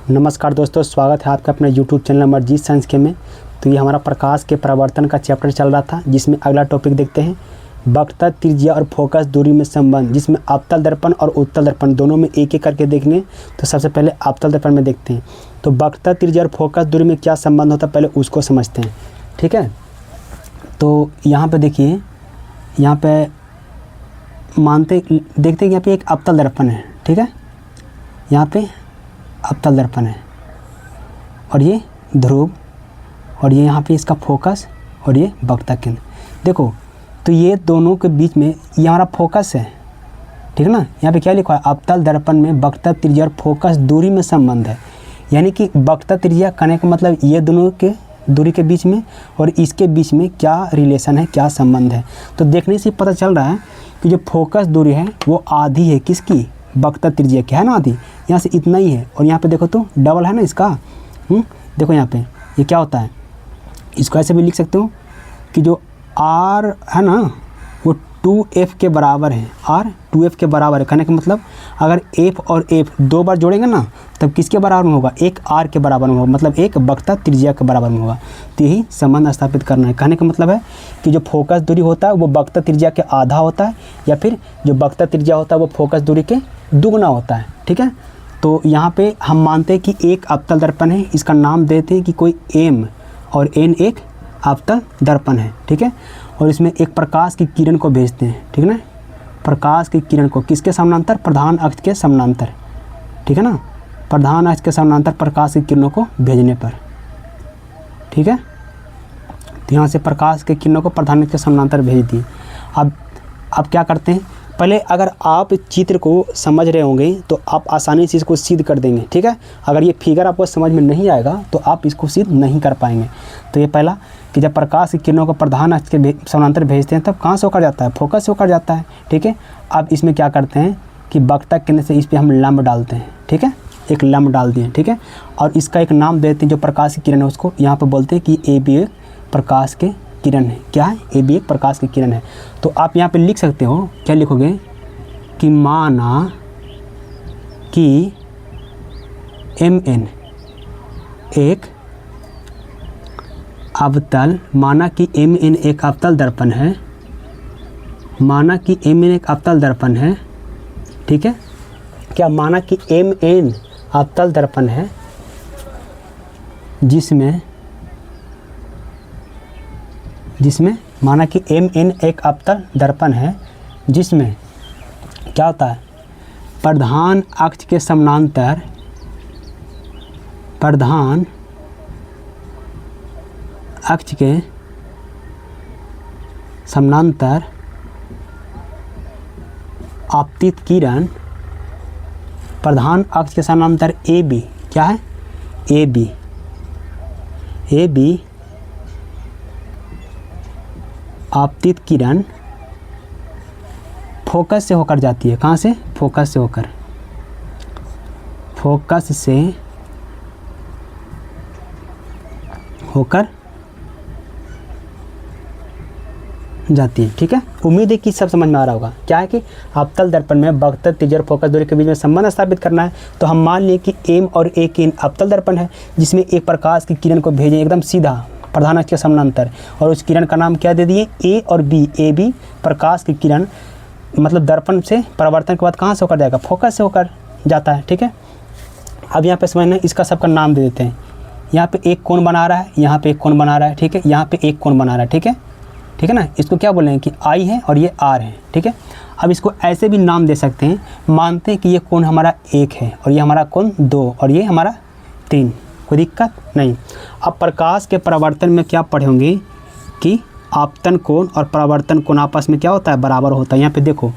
नमस्कार दोस्तों, स्वागत है आपका अपने YouTube चैनल अमरजीत साइंस के में। तो ये हमारा प्रकाश के परावर्तन का चैप्टर चल रहा था, जिसमें अगला टॉपिक देखते हैं वक्रता, त्रिज्या और फोकस दूरी में संबंध, जिसमें अवतल दर्पण और उत्तल दर्पण दोनों में एक एक करके देखने। तो सबसे पहले अवतल दर्पण में देखते हैं। तो वक्रता, त्रिज्या और फोकस दूरी में क्या संबंध होता है, पहले उसको समझते हैं। ठीक है, तो यहाँ पे देखिए, यहाँ पे देखते हैं कि यहाँ पे एक अवतल दर्पण है। ठीक है, यहाँ पे अवतल दर्पण है और ये ध्रुव, और ये यहाँ पे इसका फोकस और ये वक्रता केंद्र। देखो, तो ये दोनों के बीच में ये हमारा फोकस है। ठीक है ना, यहाँ पे क्या लिखा है, अवतल दर्पण में वक्रता, त्रिज्या और फोकस दूरी में संबंध है। यानी कि वक्रता, त्रिज्या कहने का मतलब ये दोनों के दूरी के बीच में और इसके बीच में क्या रिलेशन है, क्या संबंध है। तो देखने से पता चल रहा है कि जो फोकस दूरी है वो आधी है किसकी, वक्रता त्रिज्या की है ना, आधी। यहाँ से इतना ही है और यहाँ पे देखो तो डबल है ना इसका। देखो यहाँ पे ये क्या होता है, इसको ऐसे भी लिख सकते हो कि जो r है ना वो 2f के बराबर है। r 2f के बराबर है कहने का मतलब अगर f और f दो बार जोड़ेंगे ना तब किसके बराबर में होगा, एक r के बराबर में होगा, मतलब एक वक्रता त्रिज्या के बराबर में होगा। तो यही संबंध स्थापित करना है। कहने का मतलब है कि जो फोकस दूरी होता है वो वक्रता त्रिज्या के आधा होता है, या फिर जो वक्रता त्रिज्या होता है वो फोकस दूरी के दुगना होता है। ठीक है, तो यहाँ पे हम मानते हैं कि एक अवतल दर्पण है, इसका नाम देते हैं कि कोई m और n एक अवतल दर्पण है। ठीक है, और इसमें एक प्रकाश की किरण को भेजते हैं। ठीक है ना, प्रकाश की किरण को किसके समानांतर, प्रधान अक्ष के समानांतर। ठीक है ना, प्रधान अक्ष के समानांतर प्रकाश की किरणों को भेजने पर। ठीक है, तो यहाँ से प्रकाश की किरणों को प्रधान अक्ष के समानांतर भेज दिए। अब क्या करते हैं, पहले अगर आप चित्र को समझ रहे होंगे तो आप आसानी से इसको सिद्ध कर देंगे। ठीक है, अगर ये फिगर आपको समझ में नहीं आएगा तो आप इसको सिद्ध नहीं कर पाएंगे। तो ये पहला कि जब प्रकाश की किरणों को प्रधान अक्ष के समानांतर भेजते हैं तब कहाँ से होकर जाता है, फोकस से होकर जाता है। ठीक है, अब इसमें क्या करते हैं कि वक्रता केंद्र से इस पर हम लंब डालते हैं। ठीक है, एक लंब डाल दिए। ठीक है, और इसका एक नाम देते हैं, जो प्रकाश की किरण है उसको यहाँ पर बोलते हैं कि ए बी प्रकाश के किरण है। क्या है, ए बी एक प्रकाश की किरण है। तो आप यहाँ पे लिख सकते हो, क्या लिखोगे कि माना कि mn एक अवतल, माना कि mn एक अवतल दर्पण है, माना कि mn एक अवतल दर्पण है। ठीक है, क्या माना कि mn अवतल दर्पण है जिसमें माना कि mn एक अवतल दर्पण है जिसमें क्या होता है, प्रधान अक्ष के समानांतर, प्रधान अक्ष के समानांतर आपतित किरण, प्रधान अक्ष के समानांतर ए बी, क्या है, ए बी आपतित किरण फोकस से होकर जाती है। कहाँ से, फोकस से होकर, फोकस से होकर जाती है। ठीक है, उम्मीद है कि सब समझ में आ रहा होगा। क्या है कि अवतल दर्पण में वक्रता, त्रिज्या और फोकस दूरी के बीच में संबंध स्थापित करना है। तो हम मान लिए कि m और a की अवतल दर्पण है जिसमें एक प्रकाश की किरण को भेजें एकदम सीधा प्रधान अक्ष के समानांतर, और उस किरण का नाम क्या दे दिए, a और b। ए बी प्रकाश की किरण मतलब दर्पण से परावर्तन के बाद कहाँ से होकर जाएगा, फोकस से होकर जाता है। ठीक है, अब यहाँ पे समझना, इसका सबका नाम दे देते हैं। यहाँ पे एक कोण बना रहा है, यहाँ पे एक कोण बना रहा है। ठीक है, यहाँ पे एक कोण बना रहा है। ठीक है ना, इसको क्या बोलेंगे कि I है और ये R है। ठीक है, अब इसको ऐसे भी नाम दे सकते हैं, मानते हैं कि ये कोण हमारा 1 है और ये हमारा कोण 2 और ये हमारा 3, कोई दिक्कत नहीं। अब प्रकाश के परावर्तन में क्या पढ़े होंगे कि आपतन कोण और परावर्तन कोण आपस में क्या होता है, बराबर होता है। यहाँ पे देखो,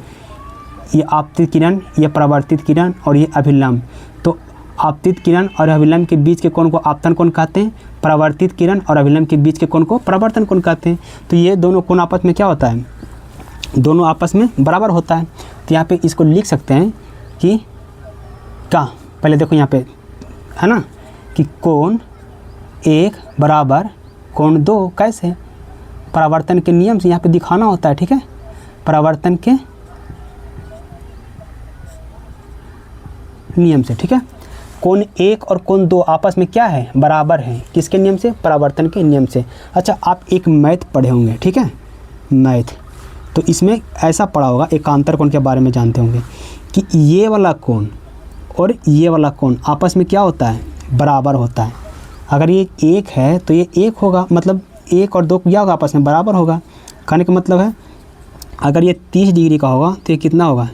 ये आपतित किरण, ये परावर्तित किरण और ये अभिलंब। तो आपतित किरण और अभिलंब के बीच के कोण को आपतन कोण कहते हैं, परावर्तित किरण और अभिलंब के बीच के कोण को परावर्तन कोण कहते हैं। तो ये दोनों कोण आपस में क्या होता है, दोनों आपस में बराबर होता है। तो यहाँ पे इसको लिख सकते हैं कि क्या, पहले देखो यहाँ पे है ना कि कोण 1 बराबर कोण 2। कैसे, परावर्तन के नियम से यहाँ पे दिखाना होता है। ठीक है, नियम से, ठीक है। कोण 1 और कोण 2 आपस में क्या है, बराबर है, किसके नियम से, परावर्तन के नियम से। अच्छा, आप एक मैथ पढ़े होंगे, ठीक है, मैथ, तो इसमें ऐसा पढ़ा होगा, एकांतर कोण के बारे में जानते होंगे कि ये वाला कोण और ये वाला कोण आपस में क्या होता है, बराबर होता है। अगर ये 1 है तो ये 1 होगा, मतलब 1 और 2 क्या होगा, आपस में बराबर होगा। कहने का मतलब है अगर ये 30 डिग्री का होगा तो ये कितना होगा,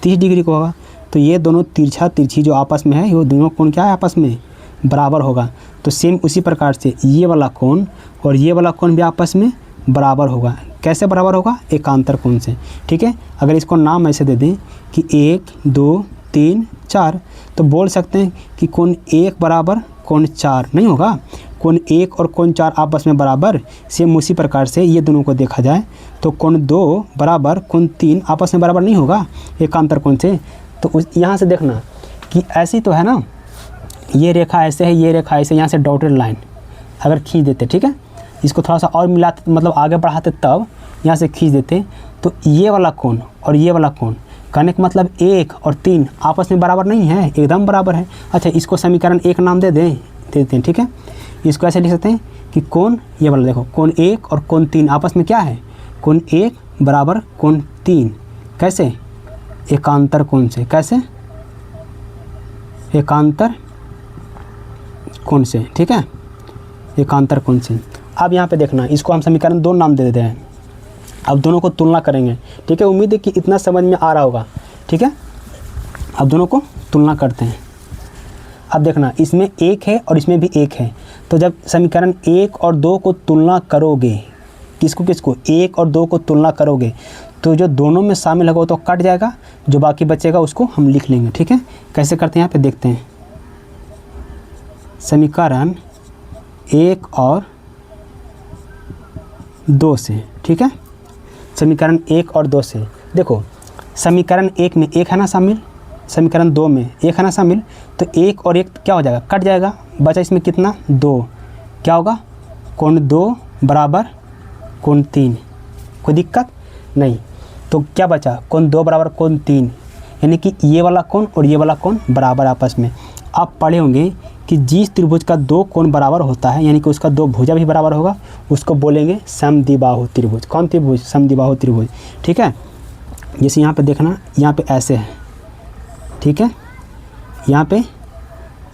30 डिग्री का होगा। तो ये दोनों तिरछा तिरछी जो आपस में है, ये दोनों कोण क्या है, आपस में बराबर होगा। तो सेम उसी प्रकार से ये वाला कोण और ये वाला कोण भी आपस में बराबर होगा। कैसे बराबर होगा, एकांतर कोण से, ठीक है। अगर इसको नाम ऐसे दे दें कि 1 2 3 4, तो बोल सकते हैं कि कोण 1 बराबर कोण 4 नहीं होगा, कोण 1 और कोण 4 आपस में बराबर। सेम उसी प्रकार से ये दोनों को देखा जाए तो कोण 2 बराबर कोण 3 आपस में बराबर नहीं होगा एकांतर कोण से। तो यहाँ से देखना कि ऐसी तो है ना, ये रेखा ऐसे है, ये रेखा ऐसे, यहाँ से डॉटेड लाइन अगर खींच देते, ठीक है, इसको थोड़ा सा और मिलाते, मतलब आगे बढ़ाते, तब यहाँ से खींच देते, तो ये वाला कोण और ये वाला कोण, कहने का मतलब 1 और 3 आपस में बराबर नहीं है, एकदम बराबर है। अच्छा, इसको समीकरण 1 नाम दे देते हैं, ठीक है। इसको ऐसे लिख सकते हैं कि कोण, ये वाला देखो, कोण 1 और कोण 3 आपस में क्या है, कोण 1 बराबर कोण 3, कैसे, एकांतर कोण से। कैसे, एकांतर कोण से, ठीक है, एकांतर कोण से। अब यहाँ पे देखना, इसको हम समीकरण 2 नाम दे देते हैं। अब दोनों को तुलना करेंगे, ठीक है। उम्मीद है कि इतना समझ में आ रहा होगा, ठीक है। अब दोनों को तुलना करते हैं। अब देखना, इसमें 1 है और इसमें भी 1 है, तो जब समीकरण 1 और 2 को तुलना करोगे, किसको किसको, 1 और 2 को तुलना करोगे, तो जो दोनों में शामिल होगा तो कट जाएगा, जो बाकी बचेगा उसको हम लिख लेंगे, ठीक है। कैसे करते हैं यहाँ पे देखते हैं। समीकरण 1 और 2 से, ठीक है, समीकरण 1 और 2 से देखो, समीकरण 1 में 1 है ना शामिल, समीकरण 2 में 1 है ना शामिल, तो 1 और 1 क्या हो जाएगा, कट जाएगा, बचा इसमें कितना, 2, क्या होगा, कोण 2 बराबर कोण 3, कोई दिक्कत नहीं। तो क्या बचा, कोण 2 बराबर कोण 3, यानी कि ये वाला कोण और ये वाला कोण बराबर आपस में। आप पढ़े होंगे कि जिस त्रिभुज का 2 कोण बराबर होता है, यानी कि उसका 2 भुजा भी बराबर होगा, उसको बोलेंगे समद्विबाहु त्रिभुज। कौन त्रिभुज, समद्विबाहु त्रिभुज, ठीक है। जैसे यहाँ पे देखना, यहाँ पे ऐसे है, ठीक है, यहाँ पे,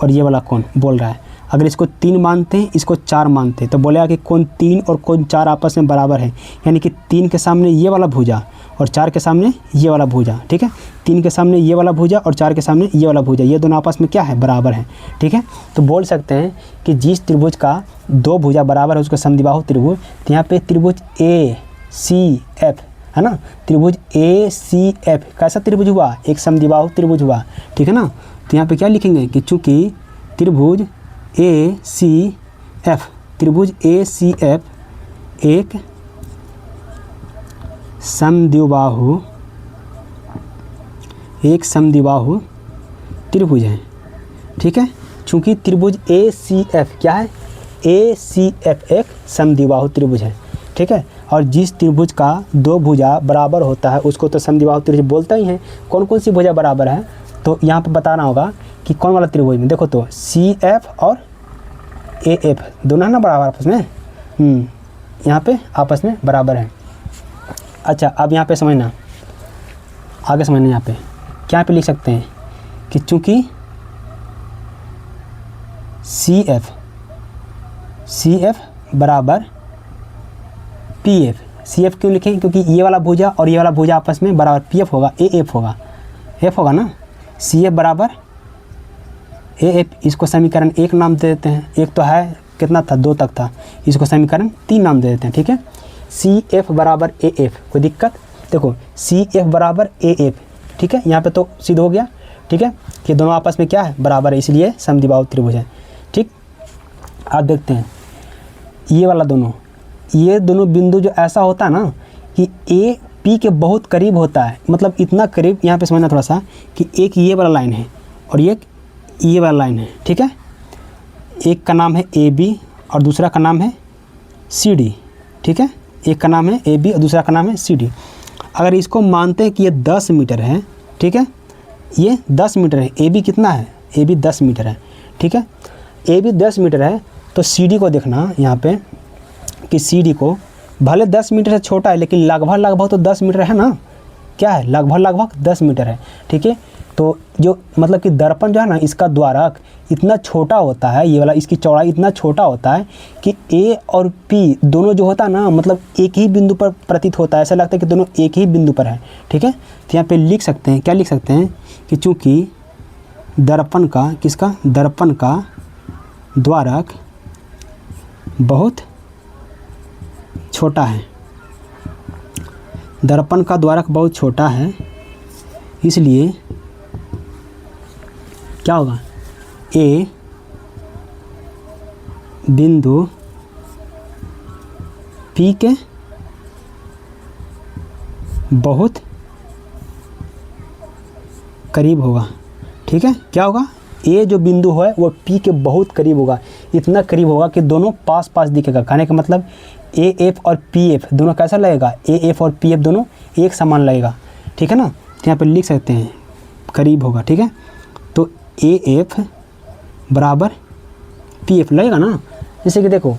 और ये वाला कोण बोल रहा है, अगर इसको 3 मानते हैं, इसको 4 मानते हैं, तो बोलेगा कि कोण 3 और कोण 4 आपस में बराबर है, यानी कि 3 के सामने ये वाला भुजा और 4 के सामने ये वाला भुजा, ठीक है, 3 के सामने ये वाला भुजा और 4 के सामने ये वाला भुजा, ये दोनों आपस में क्या है, बराबर है, ठीक है। तो बोल सकते हैं कि जिस त्रिभुज का 2 भुजा बराबर है उसका समद्विबाहु त्रिभुज। तो यहाँ पे त्रिभुज ACF है ना, त्रिभुज ACF कैसा त्रिभुज हुआ, एक समद्विबाहु त्रिभुज हुआ, ठीक है ना। तो यहाँ पे क्या लिखेंगे कि चूँकि त्रिभुज ACF, त्रिभुज ACF एक समद्विबाहु त्रिभुज है, ठीक है। चूँकि त्रिभुज ACF क्या है, ACF एक समद्विबाहु त्रिभुज है, ठीक है। और जिस त्रिभुज का 2 भुजा बराबर होता है उसको तो समद्विबाहु त्रिभुज बोलते ही हैं। कौन कौन सी भुजा बराबर है, तो यहाँ पे बताना होगा कि कौन वाला त्रिभुज में, देखो तो CF और AF दोनों है ना बराबर आपस में, यहाँ पे आपस में बराबर है। अच्छा, अब यहाँ पे समझना, आगे समझना, यहाँ पे क्या पे लिख सकते हैं कि चूँकि CF बराबर PF, CF क्यों लिखें, क्योंकि ये वाला भुजा और ये वाला भुजा आपस में बराबर, PF होगा, AF होगा, F होगा ना, CF बराबर AF, इसको समीकरण 1 नाम दे देते हैं। एक तो है कितना था, 2 तक था, इसको समीकरण 3 नाम दे देते हैं, ठीक है। CF बराबर AF, कोई दिक्कत, देखो CF बराबर AF, ठीक है, यहाँ पे तो सिद्ध हो गया, ठीक है, कि दोनों आपस में क्या है, बराबर है, इसलिए समद्विबाहु त्रिभुज है, ठीक। आप देखते हैं ये वाला दोनों, ये दोनों बिंदु जो ऐसा होता है ना कि A P के बहुत करीब होता है, मतलब इतना करीब, यहाँ पे समझना थोड़ा सा कि एक ये वाला लाइन है और एक ये वाला लाइन है, ठीक है। एक का नाम है AB और दूसरा का नाम है CD, ठीक है, एक का नाम है AB और दूसरा का नाम है CD। अगर इसको मानते हैं कि ये 10 मीटर है, ठीक है, ये 10 मीटर है, ए बी कितना है, ए बी 10 मीटर है, ठीक है। ए बी 10 मीटर है तो सी डी को देखना यहाँ पे कि सी डी को भले 10 मीटर से छोटा है लेकिन लगभग तो 10 मीटर है ना, क्या है, लगभग 10 मीटर है, ठीक है। तो जो मतलब कि दर्पण जो है ना, इसका द्वारक इतना छोटा होता है, ये वाला इसकी चौड़ाई इतना छोटा होता है कि ए और पी दोनों जो होता है ना, मतलब एक ही बिंदु पर प्रतीत होता है, ऐसा लगता है कि दोनों एक ही बिंदु पर है, ठीक है। तो यहाँ पे लिख सकते हैं, क्या लिख सकते हैं कि चूँकि दर्पण का, किसका, दर्पण का द्वारक बहुत छोटा है, दर्पण का द्वारक बहुत छोटा है, इसलिए क्या होगा, ए बिंदु पी के बहुत करीब होगा, ठीक है। क्या होगा, ए जो बिंदु है वो पी के बहुत करीब होगा, इतना करीब होगा कि दोनों पास पास दिखेगा। कहने का मतलब ए एफ और पी एफ दोनों कैसा लगेगा, ए एफ और पी एफ दोनों एक समान लगेगा, ठीक है ना। तो यहाँ पे लिख सकते हैं करीब होगा, ठीक है। तो ए एफ बराबर पी एफ लगेगा ना, जैसे कि देखो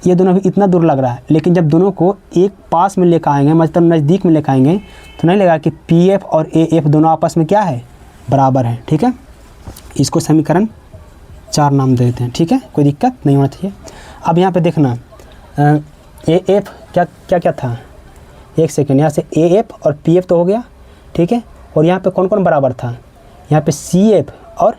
ये दोनों भी इतना दूर लग रहा है, लेकिन जब दोनों को एक पास में लेकर आएंगे, मतलब नज़दीक में लेकर आएंगे, तो नहीं लगेगा कि पी एफ और ए एफ दोनों आपस में क्या है, बराबर है, ठीक है। इसको समीकरण 4 नाम दे देते हैं, ठीक है, कोई दिक्कत नहीं होना चाहिए। अब यहाँ पे देखना ए एफ क्या था, एक सेकेंड, यहाँ से ए एफ और पी एफ तो हो गया, ठीक है। और यहाँ पे कौन कौन बराबर था, यहाँ पे सी एफ और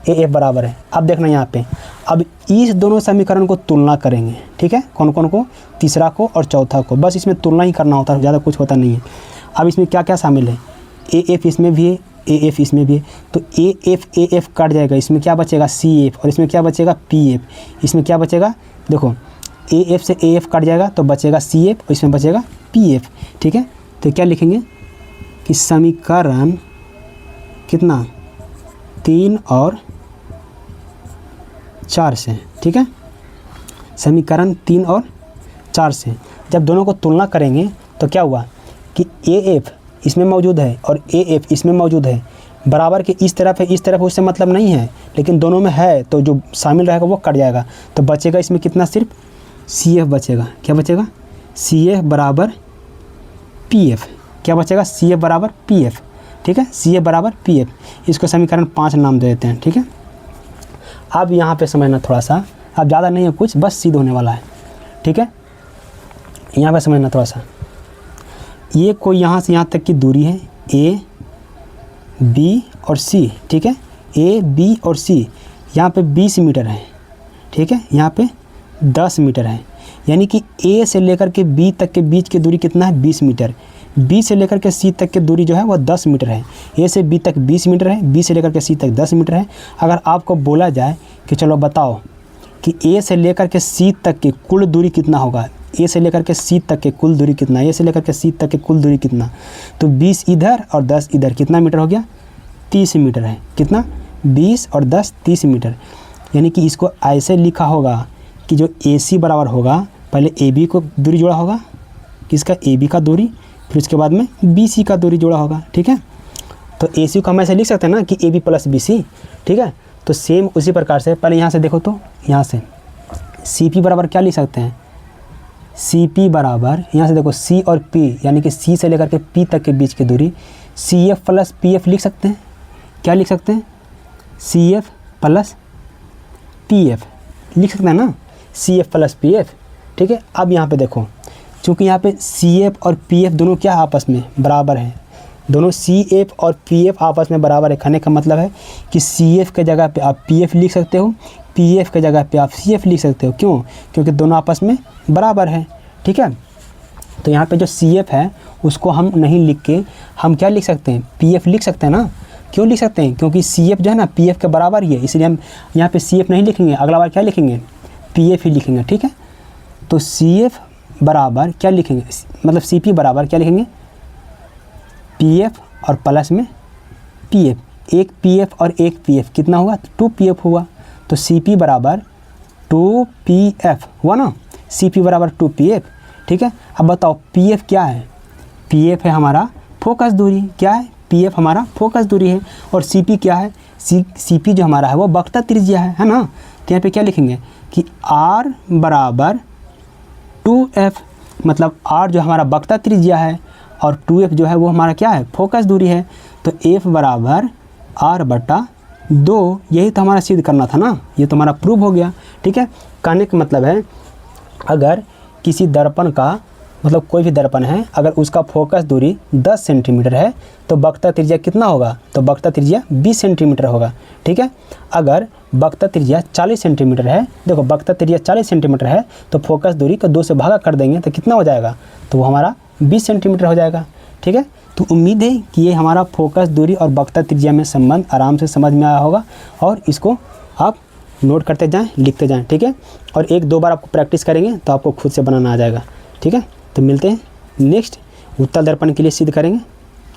ए एफ बराबर है। अब देखना यहाँ पे, अब इस दोनों समीकरण को तुलना करेंगे, ठीक है। कौन कौन को, तीसरा को और चौथा को, बस इसमें तुलना ही करना होता है, ज़्यादा कुछ होता नहीं है। अब इसमें क्या क्या शामिल है, ए एफ इसमें भी है, ए एफ इसमें भी है, तो ए एफ कट जाएगा, इसमें क्या बचेगा, सी एफ, और इसमें क्या बचेगा, पी एफ। इसमें क्या बचेगा, देखो ए एफ से ए एफ कट जाएगा तो बचेगा सी एफ, और इसमें बचेगा पी एफ, ठीक है। तो क्या लिखेंगे कि समीकरण कितना, 3 और 4 से, ठीक है। समीकरण 3 और 4 से जब दोनों को तुलना करेंगे तो क्या हुआ कि ए एफ इसमें मौजूद है और ए एफ इसमें मौजूद है, बराबर के इस तरफ है, इस तरफ उससे मतलब नहीं है, लेकिन दोनों में है, तो जो शामिल रहेगा वो कट जाएगा, तो बचेगा इसमें कितना, सिर्फ सी एफ बचेगा। क्या बचेगा, सी एफ बराबर पी एफ, क्या बचेगा, सी एफ बराबर पी एफ, ठीक है, सी एफ बराबर पी एफ। इसको समीकरण 5 नाम दे देते हैं, ठीक है। अब यहाँ पे समझना थोड़ा सा, अब ज़्यादा नहीं है कुछ, बस सिद्ध होने वाला है, ठीक है। यहाँ पे समझना थोड़ा सा, ये कोई यहाँ से यहाँ तक की दूरी है, ए बी और सी, ठीक है, ए बी और सी, यहाँ पे 20 मीटर है, ठीक है, यहाँ पे 10 मीटर है, यानी कि ए से लेकर के बी तक के बीच की दूरी कितना है, 20 मीटर। बी से लेकर के सी तक की दूरी जो है वह 10 मीटर है। ए से बी तक 20 मीटर है, बी से लेकर के सी तक 10 मीटर है। अगर आपको बोला जाए कि चलो बताओ कि ए से लेकर के सी तक की कुल दूरी कितना होगा, ए से लेकर के सी तक के कुल दूरी कितना, ए से लेकर के सी तक के कुल दूरी कितना, तो 20 इधर और 10 इधर, कितना मीटर हो गया, 30 मीटर है। कितना, 20 और 10 30 मीटर। यानी कि इसको ऐसे लिखा होगा कि जो ए सी बराबर होगा, पहले ए बी को दूरी जोड़ा होगा, किसका, ए बी का दूरी, फिर उसके बाद में बी सी का दूरी जोड़ा होगा, ठीक है। तो ए सी को हम ऐसे लिख सकते हैं ना कि A B plus B C, ठीक है। तो सेम उसी प्रकार से पहले यहाँ से देखो, तो यहाँ से सी पी बराबर क्या लिख सकते हैं, सी पी बराबर, यहाँ से देखो सी और पी, यानी कि सी से लेकर के पी तक के बीच की दूरी, C F plus P F लिख सकते हैं। क्या लिख सकते हैं, C F plus P F लिख सकते हैं ना, C F plus P F, ठीक है। अब यहाँ पे देखो, चूँकि यहाँ पे सी एफ और पी एफ दोनों क्या आपस में बराबर हैं, दोनों सी एफ और पी एफ आपस में बराबर है। कहने का मतलब है कि सी एफ के जगह पे आप पी एफ लिख सकते हो, पी एफ के जगह पे आप सी एफ लिख सकते हो। क्यों, क्योंकि दोनों आपस में बराबर है, ठीक है। तो यहाँ पे जो सी एफ है उसको हम नहीं लिख के हम क्या लिख सकते हैं, पी एफ लिख सकते हैं ना। क्यों लिख सकते हैं, क्योंकि सी एफ जो है ना पी एफ के बराबर ही है, इसलिए हम यहाँ पे सी एफ नहीं लिखेंगे, अगला बार क्या लिखेंगे, पी एफ ही लिखेंगे, ठीक है। तो सी एफ बराबर क्या लिखेंगे, मतलब सी पी बराबर क्या लिखेंगे, पी एफ और प्लस में पी एफ, एक पी एफ और एक पी एफ कितना हुआ, 2 पी एफ हुआ। तो सी पी बराबर 2 पी एफ हुआ ना, सी पी बराबर 2 पी एफ, ठीक है। अब बताओ पी एफ क्या है, पी एफ है हमारा फोकस दूरी, क्या है, पी एफ हमारा फोकस दूरी है और सी पी क्या है, सी पी जो हमारा है वो वक्रता त्रिज्या है ना। तो यहाँ पे क्या लिखेंगे कि आर बराबर 2f, मतलब आर जो हमारा वक्रता त्रिज्या है और 2f जो है वो हमारा क्या है, फोकस दूरी है। तो f बराबर r बटा 2, यही तो हमारा सिद्ध करना था ना, ये तो हमारा प्रूव हो गया। ठीक है, कहने का मतलब है अगर किसी दर्पण का, मतलब कोई भी दर्पण है, अगर उसका फोकस दूरी 10 सेंटीमीटर है तो वक्रता त्रिज्या कितना होगा, तो वक्रता त्रिज्या 20 सेंटीमीटर होगा। ठीक है, अगर वक्रता त्रिज्या 40 सेंटीमीटर है, देखो वक्रता त्रिज्या 40 सेंटीमीटर है तो फोकस दूरी को 2 से भागा कर देंगे तो कितना हो जाएगा, तो वो हमारा 20 सेंटीमीटर हो जाएगा। ठीक है, तो उम्मीद है कि ये हमारा फोकस दूरी और वक्रता त्रिज्या में संबंध आराम से समझ में आया होगा और इसको आप नोट करते जाएं, लिखते जाएं। ठीक है, और 1-2 बार आपको प्रैक्टिस करेंगे तो आपको खुद से बनाना आ जाएगा। ठीक है, तो मिलते हैं नेक्स्ट उत्तल दर्पण के लिए सिद्ध करेंगे।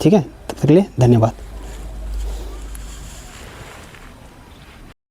ठीक है, तब तक के लिए धन्यवाद।